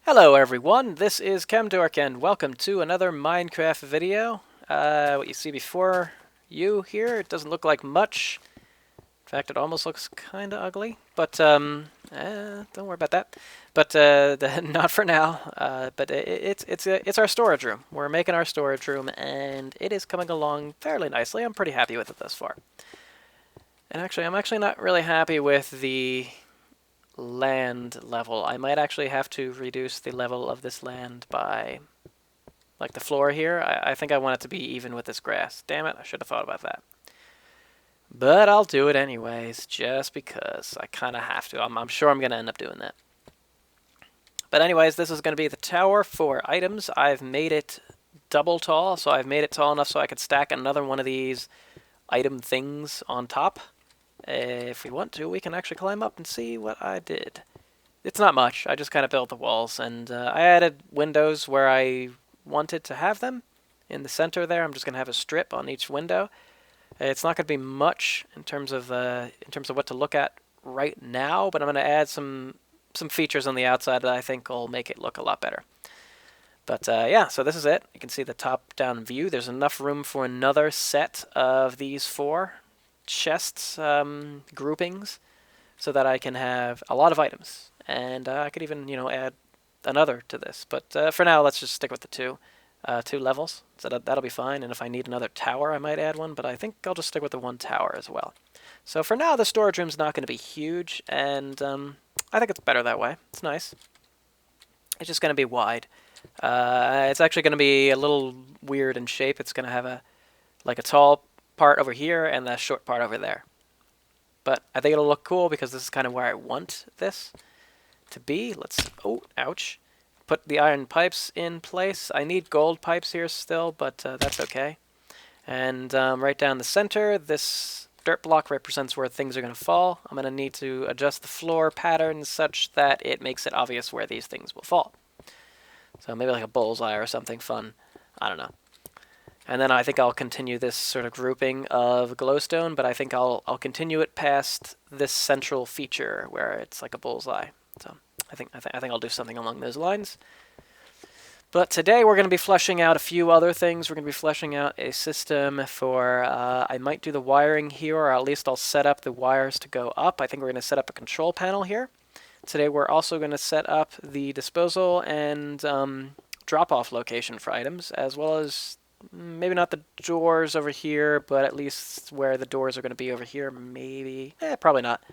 Hello everyone, this is Chemdork and welcome to another Minecraft video. What you see before you here, it doesn't look like much. In fact, it almost looks kind of ugly, but don't worry about that. But not for now. But it's our storage room. We're making our storage room, and it is coming along fairly nicely. I'm pretty happy with it thus far. And actually, I'm actually not really happy with the land level. I might actually have to reduce the level of this land by, like, the floor here. I think I want it to be even with this grass. Damn it, I should have thought about that. But I'll do it anyways, just because I kind of have to. I'm sure I'm going to end up doing that. But anyways, this is going to be the tower for items. I've made it double tall, so I've made it tall enough so I could stack another one of these item things on top. If we want to, we can actually climb up and see what I did. It's not much. I just kind of built the walls, and I added windows where I wanted to have them. In the center there, I'm just going to have a strip on each window. It's not going to be much in terms of what to look at right now, but I'm going to add some features on the outside that I think will make it look a lot better. But yeah, so this is it. You can see the top-down view. There's enough room for another set of these four chests groupings so that I can have a lot of items, and I could even add another to this, but for now let's just stick with the two levels, so that'll be fine. And if I need another tower I might add one, but I think I'll just stick with the one tower as well. So for now the storage room's not going to be huge, and I think it's better that way. It's nice. It's just going to be wide. It's actually going to be a little weird in shape. It's going to have a tall part over here and the short part over there. But I think it'll look cool because this is kind of where I want this to be. Let's, oh, ouch. Put the iron pipes in place. I need gold pipes here still, but that's okay. And right down the center, this dirt block represents where things are going to fall. I'm going to need to adjust the floor pattern such that it makes it obvious where these things will fall. So maybe like a bullseye or something fun. I don't know. And then I think I'll continue this sort of grouping of glowstone, but I think I'll continue it past this central feature where it's like a bullseye. So I think I'll do something along those lines. But today we're going to be fleshing out a few other things. We're going to be fleshing out a system for, I might do the wiring here, or at least I'll set up the wires to go up. I think we're going to set up a control panel here. Today we're also going to set up the disposal and drop-off location for items, as well as maybe not the doors over here, but at least where the doors are going to be over here, maybe. Probably not.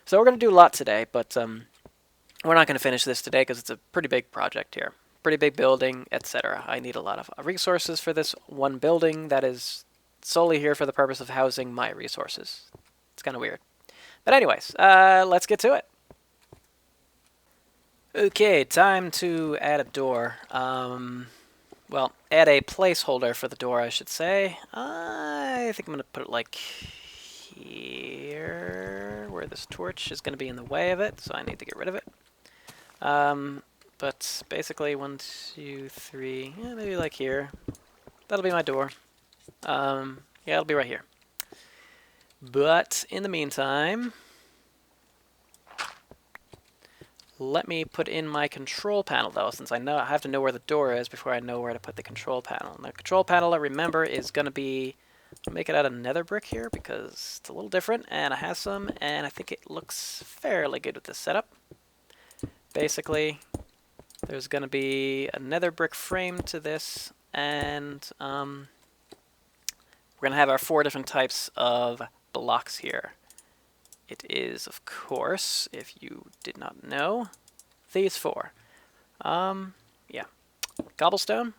So we're going to do a lot today, but we're not going to finish this today because it's a pretty big project here. Pretty big building, etc. I need a lot of resources for this one building that is solely here for the purpose of housing my resources. It's kind of weird. But anyways, let's get to it. Okay, time to add a door. Well, add a placeholder for the door, I should say. I think I'm going to put it like here, where this torch is going to be in the way of it, so I need to get rid of it. But basically, 1, 2, 3, yeah, maybe like here. That'll be my door. Yeah, it'll be right here. But in the meantime, let me put in my control panel, though, since I have to know where the door is before I know where to put the control panel. And the control panel, I remember, is going to be, I'll make it out of nether brick here because it's a little different, and I have some, and I think it looks fairly good with this setup. Basically, there's going to be a nether brick frame to this, and we're going to have our 4 different types of blocks here. It is, of course, if you did not know, these 4. Yeah. Cobblestone,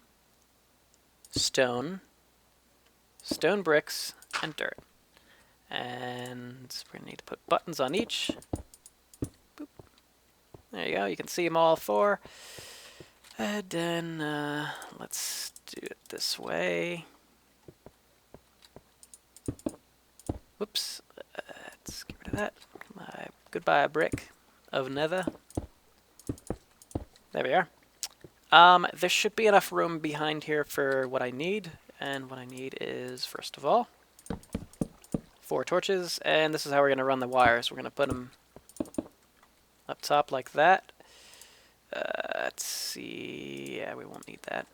stone, stone bricks, and dirt. And we're going to need to put buttons on each. Boop. There you go. You can see them all 4. And then let's do it this way. Whoops. Let's get rid of that. Goodbye, brick of nether. There we are. There should be enough room behind here for what I need. And what I need is, first of all, 4 torches. And this is how we're going to run the wires. We're going to put them up top like that. Let's see. Yeah, we won't need that.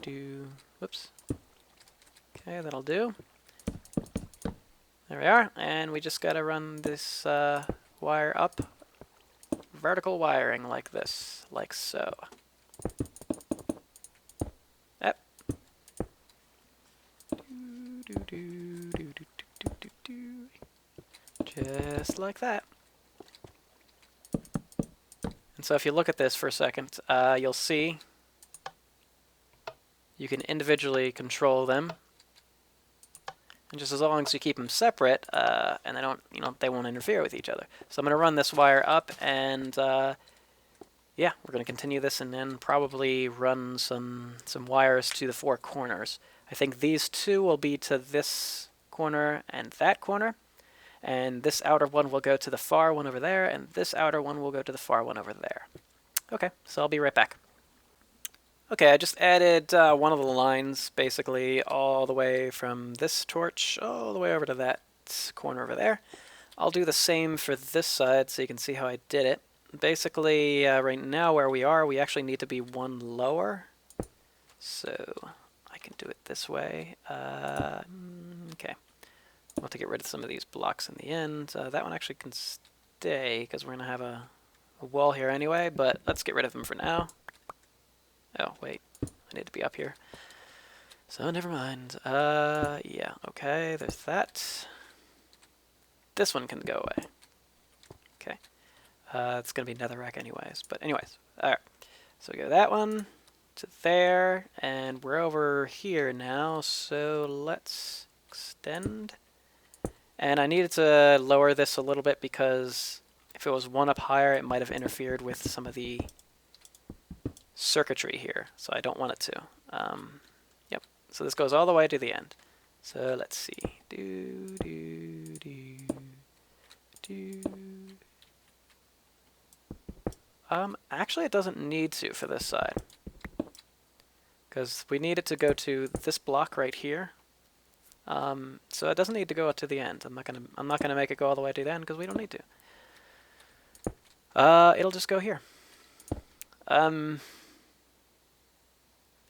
Do. Whoops. Okay, that'll do. There we are, and we just gotta run this wire up. Vertical wiring like this, like so. Yep. Just like that. And so if you look at this for a second, you'll see you can individually control them. And just as long as you keep them separate, and they don't, they won't interfere with each other. So I'm going to run this wire up, and yeah, we're going to continue this, and then probably run some wires to the 4 corners. I think these 2 will be to this corner and that corner, and this outer one will go to the far one over there, and this outer one will go to the far one over there. Okay, so I'll be right back. Okay, I just added one of the lines, basically all the way from this torch all the way over to that corner over there. I'll do the same for this side so you can see how I did it. Basically, right now where we are, we actually need to be 1 lower. So I can do it this way. Okay. I'll have to get rid of some of these blocks in the end. That one actually can stay because we're going to have a wall here anyway, but let's get rid of them for now. Oh, wait. I need to be up here. So, never mind. Yeah, okay, there's that. This one can go away. Okay. It's going to be netherrack anyways. But anyways, alright. So we go that one to there, and we're over here now, so let's extend. And I needed to lower this a little bit because if it was 1 up higher, it might have interfered with some of the circuitry here, so I don't want it to. Yep, so this goes all the way to the end. So let's see. Actually it doesn't need to for this side, because we need it to go to this block right here. So it doesn't need to go to the end. I'm not gonna make it go all the way to the end because we don't need to. It'll just go here.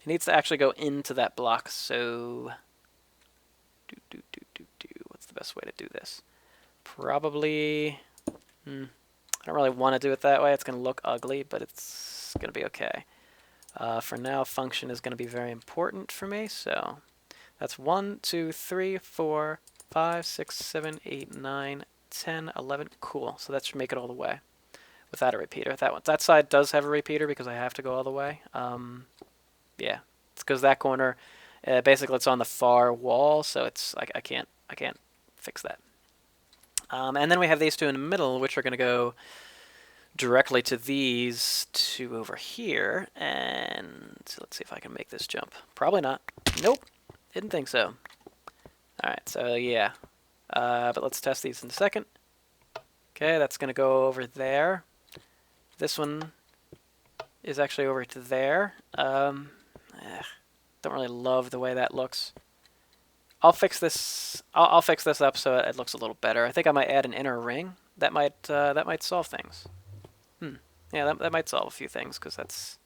It needs to actually go into that block, so what's the best way to do this? Probably, I don't really want to do it that way. It's going to look ugly, but it's going to be okay. For now, function is going to be very important for me, so that's 1, 2, 3, 4, 5, 6, 7, 8, 9, 10, 11. Cool, so that should make it all the way without a repeater. That side does have a repeater because I have to go all the way. Yeah, it's because that corner, basically it's on the far wall, so it's I can't fix that. And then we have these 2 in the middle, which are going to go directly to these 2 over here. And let's see if I can make this jump. Probably not. Nope, didn't think so. All right, so yeah, but let's test these in a second. Okay, that's going to go over there. This one is actually over to there. Don't really love the way that looks. I'll fix this. I'll fix this up so it looks a little better. I think I might add an inner ring. That might solve things. Yeah, that might solve a few things because that's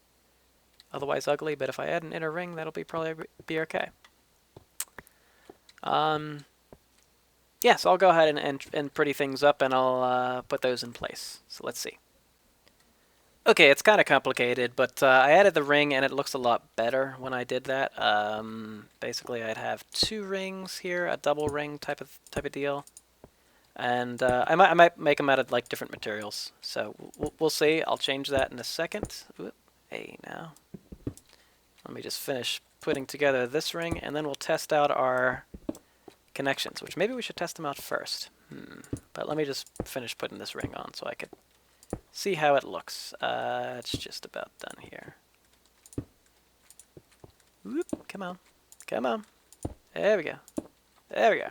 otherwise ugly. But if I add an inner ring, that'll probably be okay. Yeah, so I'll go ahead and pretty things up, and I'll put those in place. So let's see. Okay, it's kind of complicated, but I added the ring, and it looks a lot better when I did that. Basically, I'd have 2 rings here, a double ring type of deal, and I might make them out of like different materials. So we'll see. I'll change that in a second. Oop, hey, now let me just finish putting together this ring, and then we'll test out our connections, which maybe we should test them out first. But let me just finish putting this ring on so I could see how it looks. It's just about done here. Whoop, come on. Come on. There we go. There we go.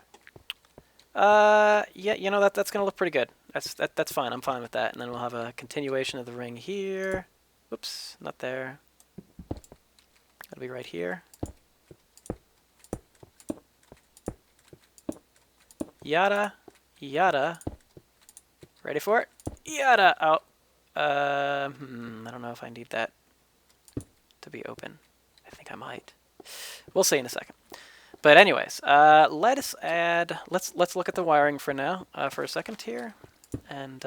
Yeah, you know, that's going to look pretty good. That's fine. I'm fine with that. And then we'll have a continuation of the ring here. Whoops, not there. That'll be right here. Yada, yada, Ready for it? Yada! Oh. I don't know if I need that to be open. I think I might. We'll see in a second. But anyways, let's look at the wiring for now, for a second here. And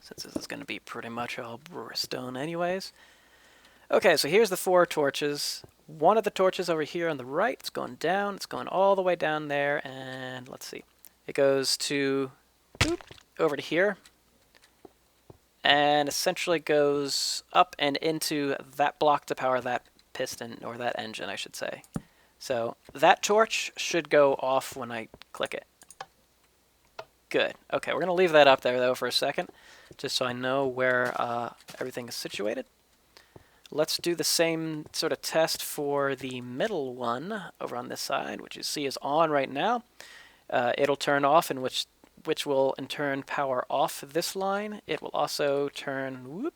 since this is going to be pretty much all stone anyways. Okay, so here's the 4 torches. One of the torches over here on the right, it's going down. It's going all the way down there, and let's see. It goes to over to here, and essentially goes up and into that block to power that piston, or that engine, I should say. So that torch should go off when I click it. Good. Okay, we're going to leave that up there, though, for a second, just so I know where everything is situated. Let's do the same sort of test for the middle one over on this side, which you see is on right now. It'll turn off, and which will in turn power off this line. It will also turn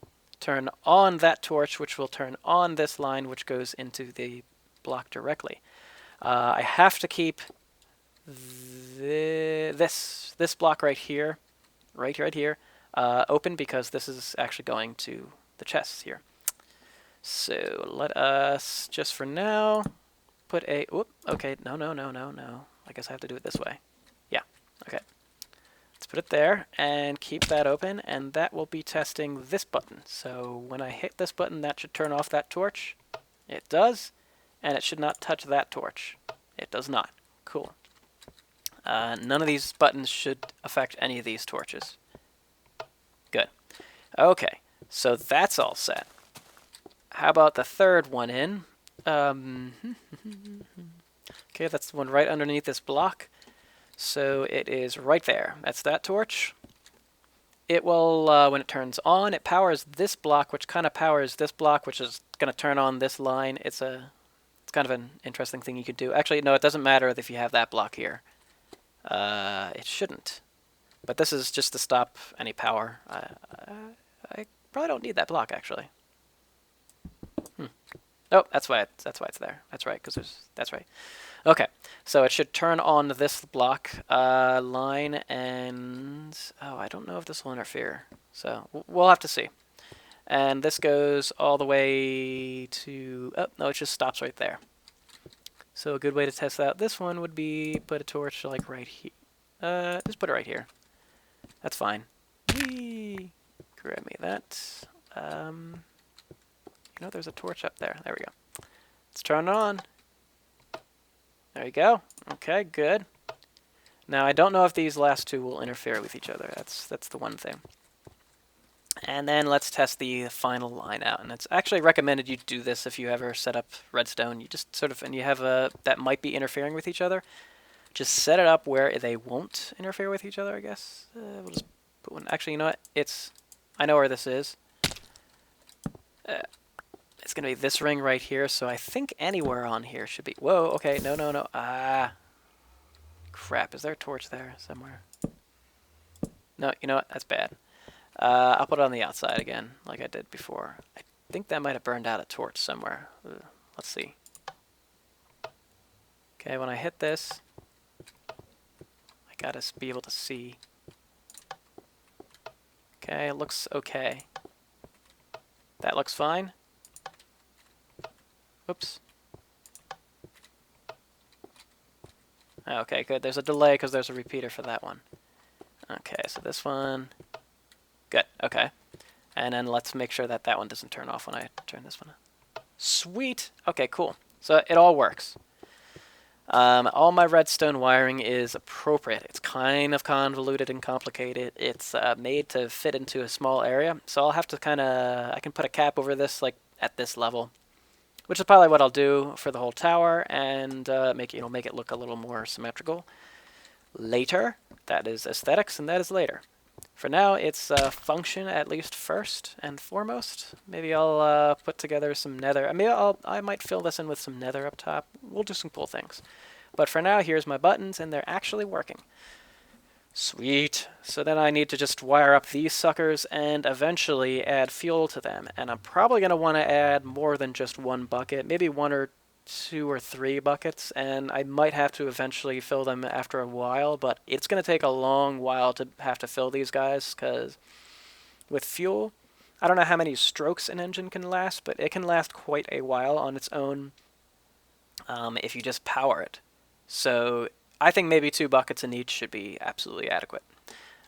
on that torch, which will turn on this line, which goes into the block directly. I have to keep this block right here, right here, open, because this is actually going to the chests here. So let us just for now put a okay, no. I guess I have to do it this way. Yeah, okay. Let's put it there and keep that open, and that will be testing this button. So when I hit this button, that should turn off that torch. It does, and it should not touch that torch. It does not. Cool. None of these buttons should affect any of these torches. Good. Okay, so that's all set. How about the third one in? Okay, that's the one right underneath this block. So it is right there. That's that torch. It will, when it turns on, it powers this block, which kind of powers this block, which is going to turn on this line. It's kind of an interesting thing you could do. Actually, no, it doesn't matter if you have that block here. It shouldn't. But this is just to stop any power. I probably don't need that block, actually. Oh, that's why it's there. That's right, that's right. Okay, so it should turn on this block line, and I don't know if this will interfere. So we'll have to see. And this goes all the way to, oh, no, it just stops right there. So a good way to test out this one would be put a torch like right here. Just put it right here. That's fine. Whee! Grab me that. You know, there's a torch up there. There we go. Let's turn it on. There you go. Okay, good. Now, I don't know if these last two will interfere with each other. That's the one thing. And then let's test the final line out. And it's actually recommended you do this if you ever set up redstone. You just sort of, and you have that might be interfering with each other. Just set it up where they won't interfere with each other, I guess. We'll just put one. Actually, you know what? I know where this is. It's going to be this ring right here, so I think anywhere on here should be... Whoa, okay, no. Ah. Crap, is there a torch there somewhere? No, you know what? That's bad. I'll put it on the outside again, like I did before. I think that might have burned out a torch somewhere. Let's see. Okay, when I hit this, I gotta be able to see. Okay, it looks okay. That looks fine. Oops. Okay, good. There's a delay because there's a repeater for that one. Okay, so this one. Good, okay. And then let's make sure that that one doesn't turn off when I turn this one on. Sweet! Okay, cool. So it all works. All my redstone wiring is appropriate. It's kind of convoluted and complicated. It's made to fit into a small area. So I'll have to I can put a cap over this like at this level, which is probably what I'll do for the whole tower, and make it look a little more symmetrical later. That is aesthetics, and that is later. For now, it's function at least first and foremost. Maybe I'll put together some nether. I might fill this in with some nether up top. We'll do some cool things. But for now, here's my buttons, and they're actually working. Sweet. So then I need to just wire up these suckers and eventually add fuel to them. And I'm probably going to want to add more than just one bucket, maybe one or 2 or 3 buckets, and I might have to eventually fill them after a while, but it's going to take a long while to have to fill these guys, because with fuel, I don't know how many strokes an engine can last, but it can last quite a while on its own if you just power it. So I think maybe 2 buckets in each should be absolutely adequate.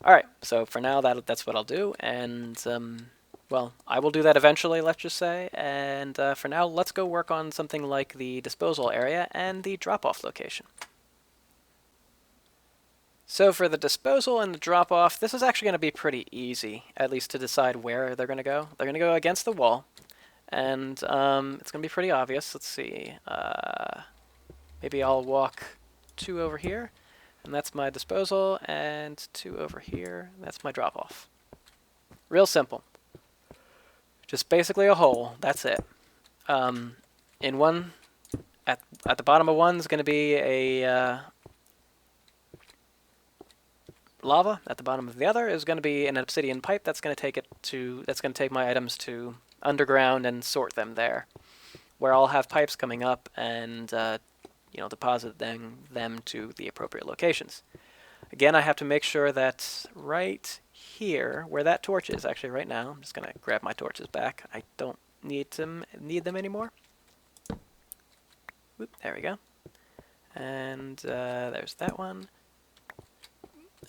Alright, so for now that's what I'll do, and well, I will do that eventually, let's just say, and for now, let's go work on something like the disposal area and the drop-off location. So for the disposal and the drop-off, this is actually going to be pretty easy, at least to decide where they're going to go. They're going to go against the wall, and it's going to be pretty obvious. Let's see, maybe I'll walk 2 over here, and that's my disposal, and 2 over here, that's my drop-off. Real simple. Just basically a hole, that's it. In one, at the bottom of one is going to be a lava. At the bottom of the other is going to be an obsidian pipe that's going to take my items to underground and sort them there, where I'll have pipes coming up and deposit them to the appropriate locations. Again, I have to make sure that right here, where that torch is, actually right now, I'm just going to grab my torches back. I don't need them anymore. Whoop, there we go. And there's that one.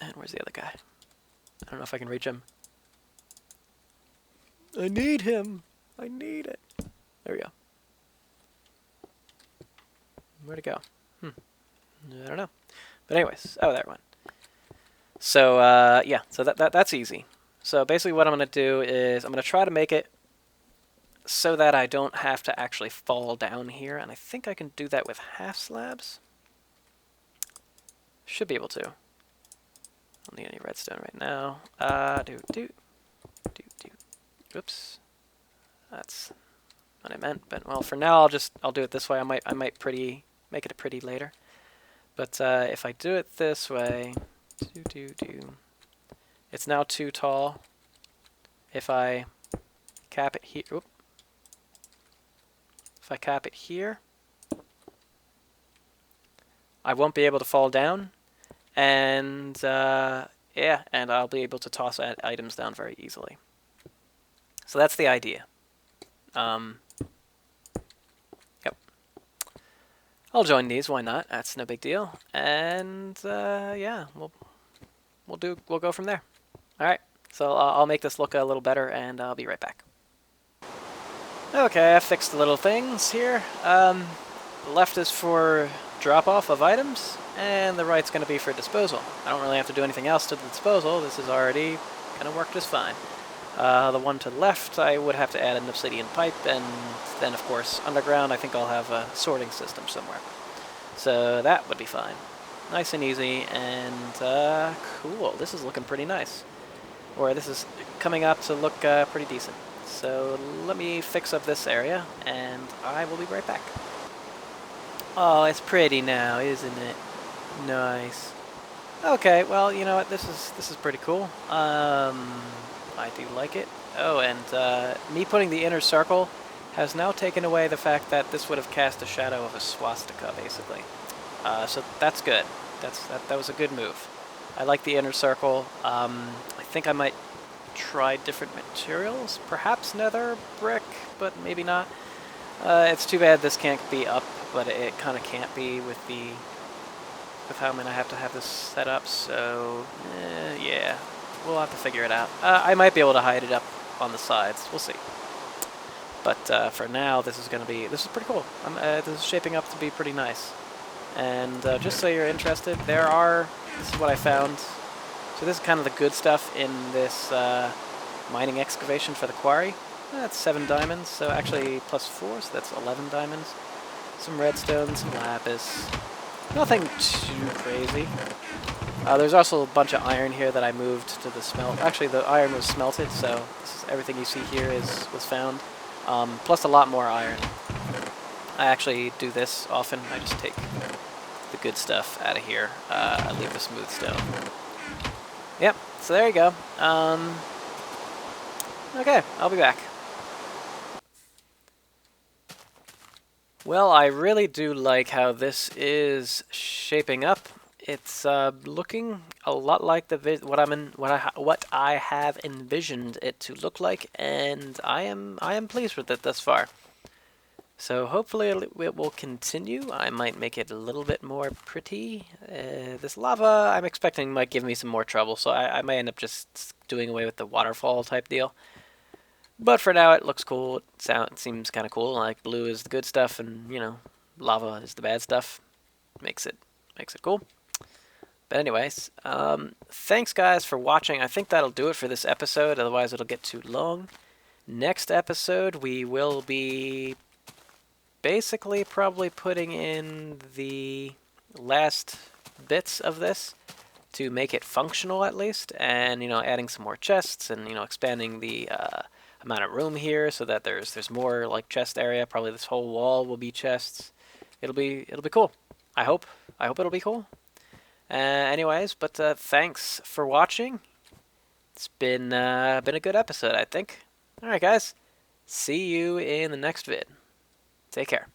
And where's the other guy? I don't know if I can reach him. I need him. I need it. There we go. Where'd it go? I don't know. But anyways, oh, there it went. So, yeah, so that's easy. So basically what I'm going to do is I'm going to try to make it so that I don't have to actually fall down here, and I think I can do that with half slabs. Should be able to. Don't need any redstone right now. Oops. That's what I meant, but well, for now I'll do it this way. I might make it pretty later. But if I do it this way, it's now too tall. If I cap it here, if I cap it here, I won't be able to fall down, and yeah, and I'll be able to toss items down very easily. So that's the idea. Yep. I'll join these. Why not? That's no big deal. And yeah, we'll go from there. All right. So I'll make this look a little better, and I'll be right back. Okay, I fixed the little things here. The left is for drop-off of items, and the right's going to be for disposal. I don't really have to do anything else to the disposal. This is already going to work just fine. The one to the left, I would have to add an obsidian pipe, and then, of course, underground, I think I'll have a sorting system somewhere. So that would be fine. Nice and easy, and cool. This is looking pretty nice. Or this is coming up to look pretty decent. So let me fix up this area, and I will be right back. Oh, it's pretty now, isn't it? Nice. Okay, well, you know what? This is pretty cool. I do like it. Oh, and me putting the inner circle has now taken away the fact that this would have cast a shadow of a swastika, basically. So that's good. That was a good move. I like the inner circle. I think I might try different materials. Perhaps nether brick, but maybe not. It's too bad this can't be up, but it kind of can't be with how I'm gonna have to have this set up. So yeah, we'll have to figure it out. I might be able to hide it up on the sides. We'll see. But for now, this is pretty cool. This is shaping up to be pretty nice. And just so you're interested, this is what I found. So this is kind of the good stuff in this mining excavation for the quarry. That's 7 diamonds, so actually +4, so that's 11 diamonds. Some redstone, some lapis. Nothing too crazy. There's also a bunch of iron here that I moved to the smelt. Actually, the iron was smelted, so everything you see here was found. Plus a lot more iron. I actually do this often. I just take the good stuff out of here. I leave the smooth stone. Yep, so there you go. Okay, I'll be back. Well, I really do like how this is shaping up. It's looking a lot like the what I have envisioned it to look like, and I am pleased with it thus far. So hopefully it will continue. I might make it a little bit more pretty. This lava I'm expecting might give me some more trouble, so I might end up just doing away with the waterfall type deal. But for now, it looks cool. It seems kind of cool. Like blue is the good stuff, and lava is the bad stuff. Makes it cool. But anyways, thanks guys for watching. I think that'll do it for this episode. Otherwise, it'll get too long. Next episode, we will be basically probably putting in the last bits of this to make it functional at least, and adding some more chests, and expanding the amount of room here so that there's more like chest area. Probably this whole wall will be chests. It'll be cool. I hope it'll be cool. Anyways, but thanks for watching. It's been a good episode, I think. All right, guys. See you in the next vid. Take care.